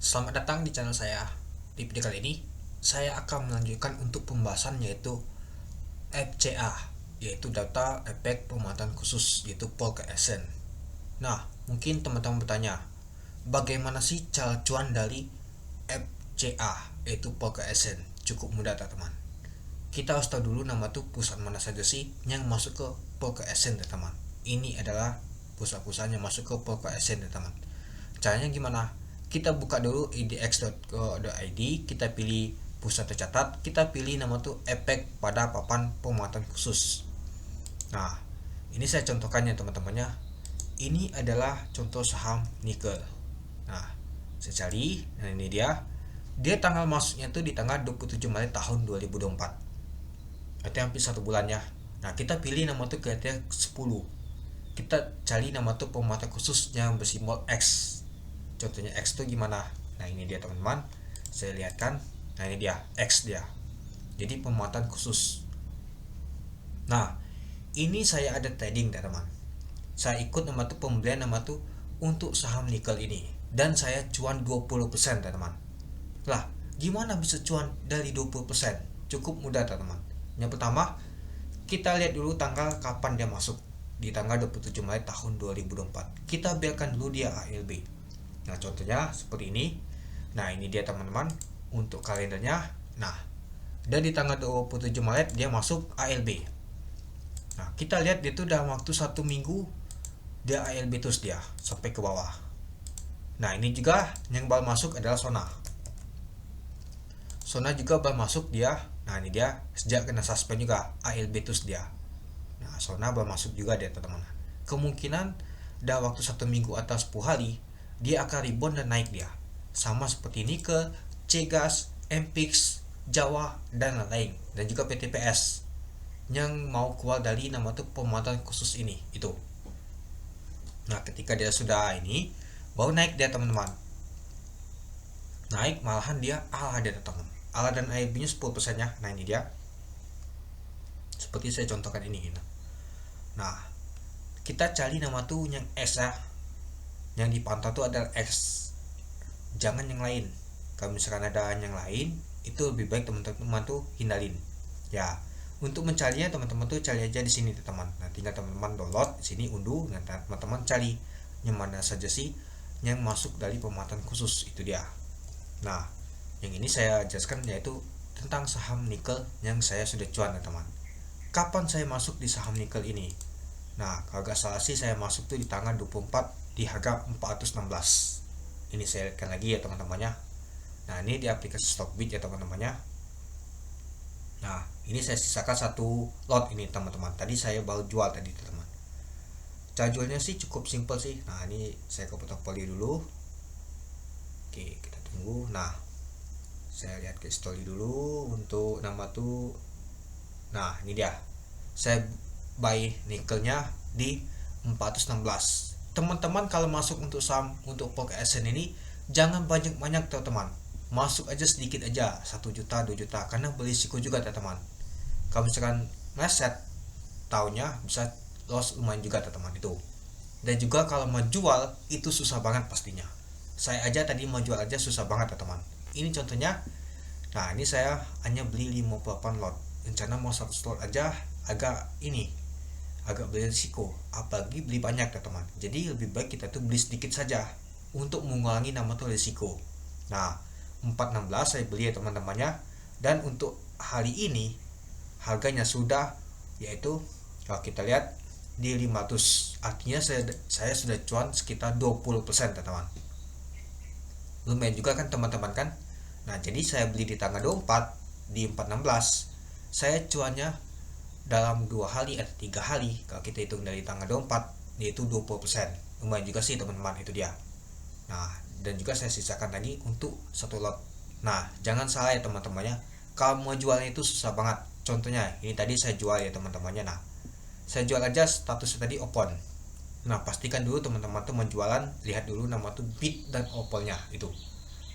Selamat datang di channel saya. Di video kali ini, saya akan melanjutkan untuk pembahasan yaitu FCA, yaitu data efek pemuatan khusus, yaitu Polka Essence. Nah, mungkin teman-teman bertanya, bagaimana sih cara cuan dari FCA, yaitu Polka Essence? Cukup mudah, teman-teman. Kita harus tahu dulu nama tuh perusahaan mana saja sih yang masuk ke Polka Essence, teman-teman. Ini adalah perusahaan-perusahaan yang masuk ke Polka Essence, teman-teman. Caranya gimana? Kita buka dulu idx.co.id, kita pilih pusat tercatat, kita pilih nama tuh efek pada papan pemuatan khusus. Nah, ini saya contohkannya teman-temannya. Ini adalah contoh saham nikel. Nah, saya cari, nah ini dia. Dia tanggal masuknya tuh di tanggal 27 Maret tahun 2024. Artinya hampir 1 bulan ya. Nah, kita pilih nama tuh kriteria 10. Kita cari nama tuh pemuatan khusus yang bersimbol X. Contohnya X itu gimana? Nah, ini dia teman-teman. Saya lihatkan. Nah, ini dia X dia. Jadi pemuatan khusus. Nah, ini saya ada trading teman-teman. Saya ikut nama tuh pembelian nama tuh untuk saham nikel ini dan saya cuan 20% teman-teman. Lah, gimana bisa cuan dari 20%? Cukup mudah teman-teman. Yang pertama, kita lihat dulu tanggal kapan dia masuk. Di tanggal 27 Maret tahun 2024. Kita biarkan dulu dia ALB. Nah, contohnya seperti ini. Nah, ini dia teman-teman untuk kalendernya. Nah, dan di tanggal 27 Maret dia masuk ALB. Nah, kita lihat dia tuh dalam waktu 1 minggu dia ALB terus dia sampai ke bawah. Nah, ini juga yang baru masuk adalah Sona. Sona juga baru masuk dia. Nah, ini dia sejak kena suspend juga ALB terus dia. Nah, Sona baru masuk juga dia teman-teman. Kemungkinan dalam waktu 1 minggu atau 10 hari dia akan rebound dan naik dia. Sama seperti Nikel, Cegas, Mpix, Jawa, dan lain-lain. Dan juga PTPS yang mau keluar dari nama tuh pemuatan khusus ini. Itu. Nah, ketika dia sudah ini, baru naik dia teman-teman. Naik malahan dia ala dia teman-teman. Ala dan AIB-nya 10% ya. Nah, ini dia. Seperti saya contohkan ini. Nah, kita cari nama tuh yang S ya. Yang dipantau tuh adalah X, jangan yang lain. Kalau misalkan ada yang lain, itu lebih baik teman-teman tuh hindarin ya. Untuk mencarinya teman-teman tuh cari aja di sini teman-teman. Nah, tinggal teman-teman download di sini, unduh, dan teman-teman cari yang mana saja sih yang masuk dari pemuatan khusus, itu dia. Nah, yang ini saya jelaskan yaitu tentang saham nikel yang saya sudah cuan teman-teman. Kapan saya masuk di saham nikel ini? Nah, kalau gak salah sih saya masuk tuh di tanggal 24 di harga 416. Ini saya lihatkan lagi ya teman-temannya. Nah, ini di aplikasi Stockbit ya teman-temannya. Nah, ini saya sisakan 1 lot ini teman-teman. Tadi saya baru jual tadi teman-teman. Cara jualnya sih cukup simple sih. Nah, ini saya ke portfolio dulu. Oke, kita tunggu. Nah, saya lihat ke story dulu untuk nama tuh. Nah, ini dia. Saya buy nikelnya di 416. Teman-teman kalau masuk untuk saham untuk Polka Essence ini jangan banyak-banyak teman-teman. Masuk aja sedikit aja, 1 juta 2 juta, karena berisiko juga teman-teman. Kalau misalkan meleset tahunnya bisa loss lumayan juga teman-teman itu. Dan juga kalau mau jual itu susah banget pastinya. Saya aja tadi mau jual aja susah banget teman-teman. Ini contohnya. Nah, ini saya hanya beli 58 lot. Rencana mau 100 lot aja agak berisiko, apalagi beli banyak teman-teman. Jadi lebih baik kita tuh beli sedikit saja untuk mengurangi nama tuh risiko. Nah, 416 saya beli ya teman-temannya, dan untuk hari ini harganya sudah yaitu kalau kita lihat di 500. Artinya saya sudah cuan sekitar 20% teman-teman. Lumayan juga kan teman-teman kan. Nah, jadi saya beli di tanggal 24 di 416. Saya cuannya dalam 2 hari atau 3 hari kalau kita hitung dari tanggal 24 yaitu 20%. Lumayan juga sih teman-teman, itu dia. Nah, dan juga saya sisakan lagi untuk 1 lot. Nah, jangan salah ya teman-temannya, kalau mau jualnya itu susah banget. Contohnya ini tadi saya jual ya teman-temannya. Nah, saya jual aja statusnya tadi open. Nah, pastikan dulu teman-teman tuh menjualan, lihat dulu nama tuh bid dan opennya itu.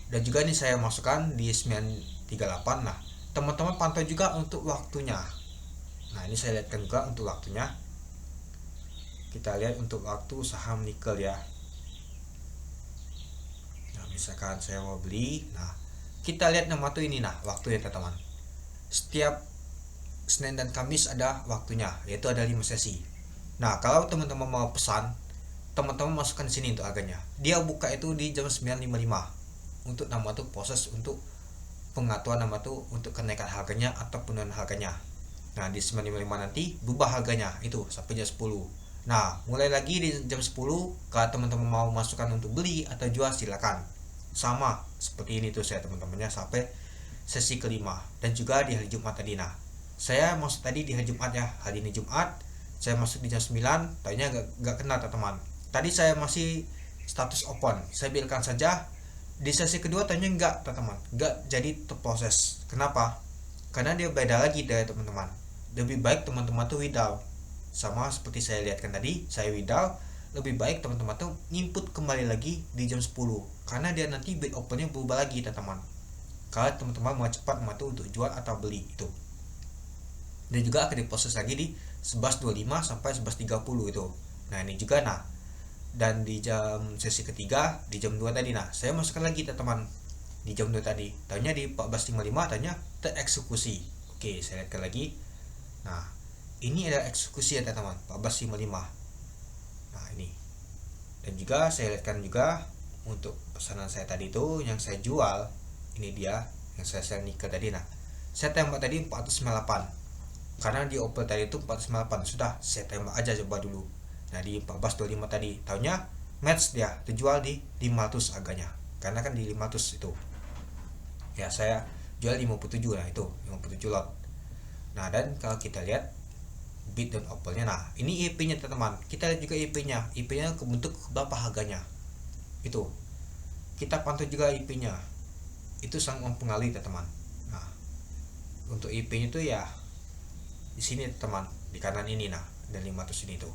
Dan juga ini saya masukkan di 938. Nah, teman-teman pantau juga untuk waktunya. Nah, ini saya lihatkan juga untuk waktunya. Kita lihat untuk waktu saham nikel ya. Nah, misalkan saya mau beli. Nah, kita lihat nama tuh ini, nah waktunya teman-teman. Setiap Senin dan Kamis ada waktunya, yaitu ada 5 sesi. Nah, kalau teman-teman mau pesan, teman-teman masukkan di sini untuk harganya. Dia buka itu di jam 9.55 untuk nama tuh proses untuk pengaturan nama tuh untuk kenaikan harganya atau penurunan harganya. Nah, di 9.55 nanti berubah harganya itu sampai jam 10. Nah, mulai lagi di jam 10 kalau teman-teman mau masukkan untuk beli atau jual silakan. Sama seperti ini tuh saya teman-temannya sampai sesi kelima dan juga di hari Jumat tadi. Nah, saya masuk tadi di hari Jumat ya. Hari ini Jumat, saya masuk di jam 9, tadinya gak kena teman-teman. Tadi saya masih status open. Saya biarkan saja. Di sesi kedua tanya enggak teman-teman, enggak jadi terproses. Kenapa? Karena dia beda lagi dari teman-teman. Lebih baik teman-teman tuh withdraw. Sama seperti saya lihatkan tadi, saya withdraw. Lebih baik teman-teman tuh input kembali lagi di jam 10. Karena dia nanti bid opennya berubah lagi teman-teman. Kalau teman-teman mau cepat tuh untuk jual atau beli itu. Dan juga akan diproses lagi di 11.25 sampai 11.30 itu. Nah, ini juga dan di jam sesi ketiga di jam 2 tadi, nah saya masukkan lagi teman-teman di jam 2 tadi, taunya di 14.55 tanya tereksekusi. Oke, saya lihatkan lagi. Nah, ini ada eksekusi ya teman-teman, 14.55. Nah, ini. Dan juga saya lihatkan juga untuk pesanan saya tadi itu yang saya jual, ini dia yang saya sell nikel tadi. Nah, saya tembak tadi 498 karena di open tadi itu 498. Sudah, saya tembak aja coba dulu. Nah, di 14.25 tadi tahunya match, dia terjual di 500 harganya karena kan di 500 itu ya, saya jual 57. Nah, itu 57 lot. Nah, dan kalau kita lihat bid dan opennya, nah ini IP nya teman-teman, kita lihat juga IP nya kebentuk berapa harganya itu, kita pantau juga IP nya, itu sangat mempengaruhi teman-teman. Nah, untuk IP nya itu ya di sini teman, di kanan ini, nah dan 500 ini tuh.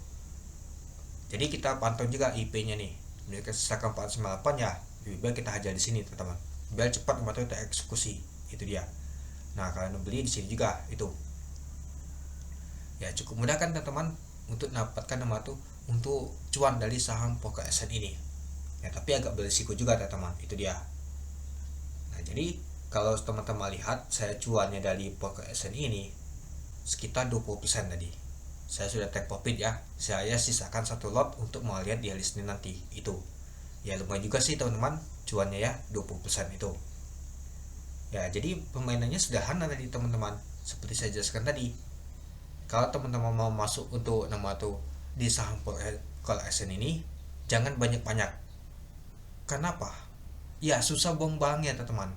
Jadi kita pantau juga IP-nya nih. Mereka sisakan 498 ya. Lebih baik kita hajar di sini teman-teman. Biar cepat membantu kita eksekusi. Itu dia. Nah, kalian beli di sini juga itu. Ya, cukup mudah kan teman-teman untuk dapatkan nama tuh untuk cuan dari saham Poker SN ini. Ya, tapi agak berisiko juga teman-teman. Itu dia. Nah, jadi kalau teman-teman lihat saya cuannya dari Poker SN ini sekitar 20% tadi. Saya sudah take profit ya, saya sisakan satu lot untuk mau lihat di hari Senin nanti itu. Ya lumayan juga sih teman-teman cuannya ya, 20% itu. Ya, jadi permainannya sederhana tadi teman-teman, seperti saya jelaskan tadi. Kalau teman-teman mau masuk untuk nama tuh di saham Poker SN ini, jangan banyak-banyak. Kenapa? Ya susah buang barangnya teman-teman.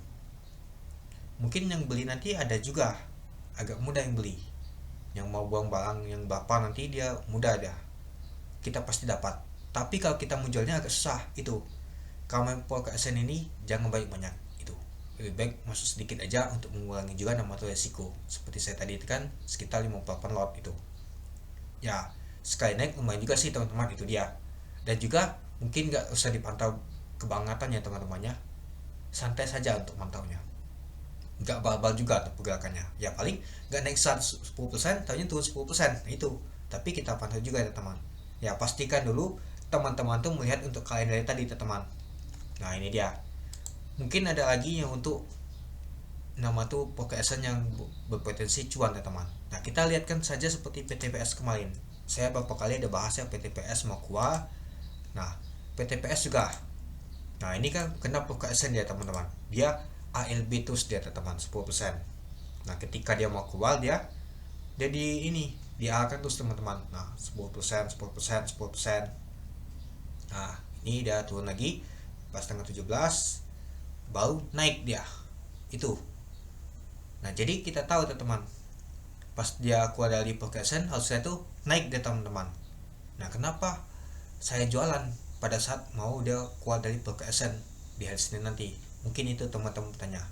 Mungkin yang beli nanti ada juga, agak mudah yang beli. Yang mau buang barang yang berapa nanti dia mudah dah, kita pasti dapat. Tapi kalau kita menjualnya agak susah itu. Kalau main Poker SN ini jangan banyak-banyak itu, lebih baik masuk sedikit aja untuk mengurangi juga nama tuh resiko. Seperti saya tadi itu kan sekitar 58 lot itu ya, sekali naik lumayan juga sih teman-teman, itu dia. Dan juga mungkin nggak usah dipantau kebangetannya teman-temannya, santai saja untuk mantaunya, nggak bal-bal juga pergerakannya ya, paling nggak naik 10%, tahunya turun 10%. Nah, itu tapi kita pantau juga ya teman. Ya pastikan dulu teman-teman tuh melihat untuk kalian dari tadi teman. Nah, ini dia. Mungkin ada lagi yang untuk nama tuh Poker SN yang berpotensi cuan ya teman. Nah, kita lihatkan saja seperti PTPS kemarin, saya beberapa kali ada bahas ya PTPS mau keluar. Nah, PTPS juga, nah ini kan kena Poker SN dia teman-teman, dia ALB terus dia teman 10%. Nah, ketika dia mau keluar dia di ini diarahkan terus teman-teman. Nah, 10%, 10%, 10%. Nah, ini dia turun lagi pas tanggal 17 baru naik dia itu. Nah, jadi kita tahu teman-teman, pas dia keluar dari Poker SN harusnya tuh naik dia teman-teman. Nah, kenapa saya jualan pada saat mau dia keluar dari Poker SN di hari Senin nanti? Mungkin itu teman-teman bertanya.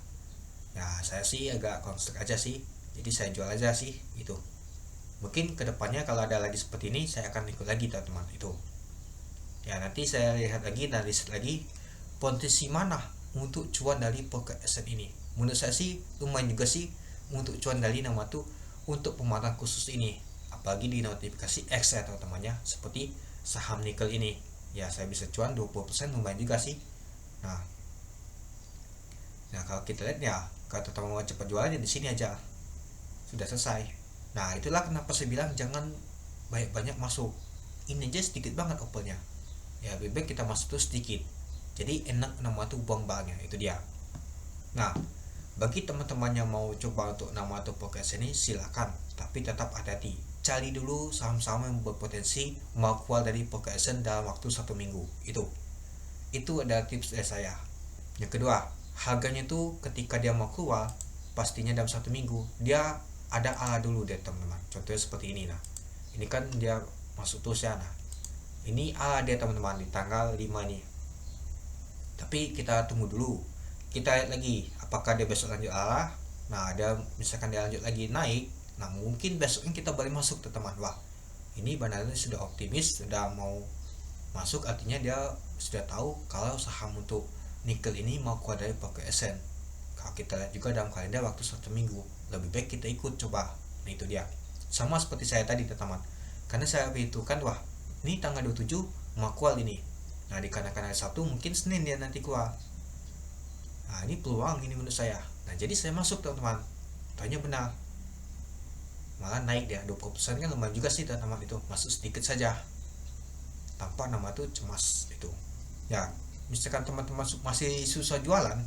Ya, saya sih agak konslet aja sih, jadi saya jual aja sih itu. Mungkin kedepannya kalau ada lagi seperti ini saya akan ikut lagi teman-teman itu. Ya, nanti saya lihat lagi dan riset lagi potensi mana untuk cuan dari Poker SN ini. Menurut saya sih lumayan juga sih untuk cuan dari nama tuh untuk pemantauan khusus ini, apalagi di notifikasi X ya teman-temannya, seperti saham nikel ini. Ya, saya bisa cuan 20%, lumayan juga sih. Nah, kalau kita lihat ya, kalau teman mau cepat jualannya di sini aja sudah selesai. Nah itulah kenapa saya bilang jangan banyak-banyak masuk, ini aja sedikit banget opernya, ya lebih baik kita masuk tuh sedikit, jadi enak nama tuh buang barangnya, itu dia. Nah bagi teman-teman yang mau coba untuk nama atau podcast ini silakan, tapi tetap hati-hati, cari dulu saham-saham yang berpotensi mau keluar dari podcast dalam waktu 1 minggu. Itu adalah tips dari saya. Yang kedua, harganya tuh ketika dia mau keluar pastinya dalam 1 minggu dia ada ala dulu deh teman-teman. Contohnya seperti ini. Nah ini kan dia masuk terus ya, nah ini ala dia teman-teman di tanggal 5 nih, tapi kita tunggu dulu, kita lihat lagi apakah dia besok lanjut ala. Nah ada misalkan dia lanjut lagi naik, nah mungkin besoknya kita balik masuk teman-teman. Wah ini benar-benar sudah optimis, sudah mau masuk, artinya dia sudah tahu kalau saham untuk nikel ini mau keluar dari pakai SN. Kalau kita lihat juga dalam kalender waktu 1 minggu, lebih baik kita ikut coba. Nah itu dia, sama seperti saya tadi teman-teman, karena saya perhitungkan wah ini tanggal 27 mau keluar ini, nah dikarenakan hari Sabtu mungkin Senin dia nanti keluar. Nah ini peluang ini menurut saya, nah jadi saya masuk teman-teman. Tanya benar, malah naik dia 20% kan lumayan juga sih teman-teman. Itu masuk sedikit saja tanpa nama tuh cemas itu ya. Misalkan teman-teman masih susah jualan,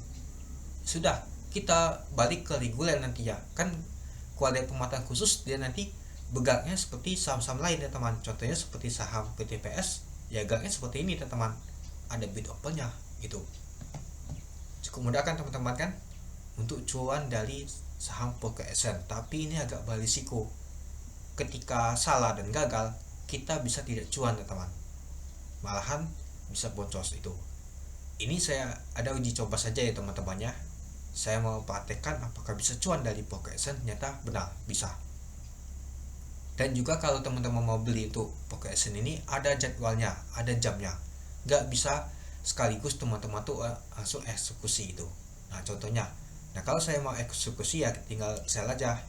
sudah kita balik ke reguler nanti ya, kan keluar dari pemuatan khusus dia nanti bergeraknya seperti saham-saham lain ya teman. Contohnya seperti saham PTPS ya, geraknya seperti ini teman-teman, ada bid opennya. Itu cukup mudah kan teman-teman kan untuk cuan dari saham PKSN, tapi ini agak berisiko. Ketika salah dan gagal kita bisa tidak cuan teman-teman, malahan bisa boncos. Itu ini saya ada uji coba saja ya teman-temannya, saya mau praktekkan apakah bisa cuan dari PKSN, ternyata benar bisa. Dan juga kalau teman-teman mau beli itu PKSN ini ada jadwalnya, ada jamnya, nggak bisa sekaligus teman-teman tuh langsung eksekusi itu. Nah contohnya, nah kalau saya mau eksekusi ya tinggal sell aja.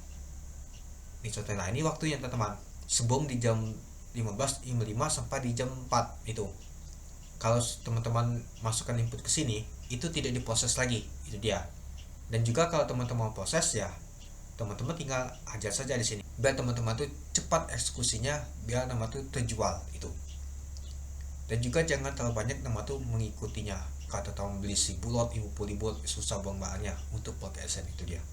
Ini contohnya, nah ini waktunya teman-teman, sebelum di jam 15.55 sampai di jam 4 itu. Kalau teman-teman masukkan input ke sini itu tidak diproses lagi, itu dia. Dan juga kalau teman-teman proses ya teman-teman tinggal ajar saja di sini biar teman-teman tuh cepat eksekusinya, biar nama tuh terjual itu. Dan juga jangan terlalu banyak nama tuh mengikutinya, kata teman beli 1000 lot 50.000 lot susah buang bahannya untuk podcast itu dia.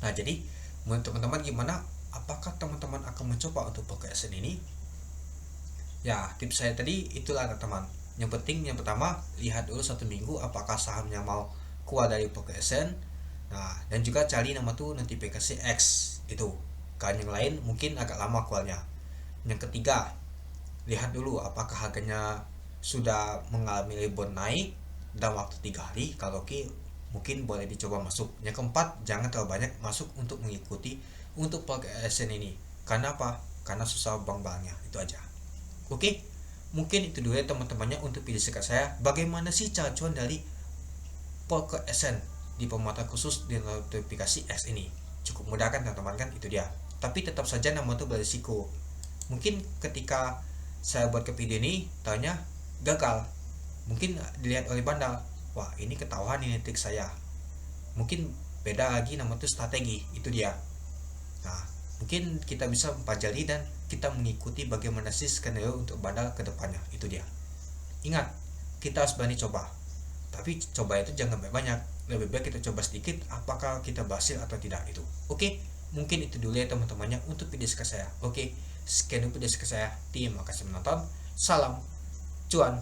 Nah jadi menurut teman-teman gimana, apakah teman-teman akan mencoba untuk podcast ini? Ya tips saya tadi itulah teman-teman. Yang penting yang pertama lihat dulu 1 minggu apakah sahamnya mau keluar dari PKSN. Nah dan juga cari nama tuh notifikasi X itu, kan yang lain mungkin agak lama keluarnya. Yang ketiga, lihat dulu apakah harganya sudah mengalami rebound naik dalam waktu 3 hari. Kalau oke mungkin boleh dicoba masuk. Yang keempat, jangan terlalu banyak masuk untuk mengikuti untuk PKSN ini. Karena apa? Karena susah bang-bangnya, itu aja. Oke, mungkin itu dulu ya teman-temannya untuk video singkat saya. Bagaimana sih cara cuan dari PKSN di pemuatan khusus di notifikasi X ini? Cukup mudah kan teman-teman kan, itu dia. Tapi tetap saja nama itu berisiko. Mungkin ketika saya buat ke video ini taunya gagal, mungkin dilihat oleh bandar, wah ini ketahuan ini trik saya, mungkin beda lagi nama itu strategi, itu dia. Nah mungkin kita bisa mempelajari dan kita mengikuti bagaimana sih skenario untuk bandar ke depannya, itu dia. Ingat, kita harus berani coba, tapi coba itu jangan banyak, lebih baik kita coba sedikit apakah kita berhasil atau tidak itu. Oke, mungkin itu dulu ya teman-temannya untuk video saya. Oke, sekian video saya. Terima kasih menonton. Salam cuan.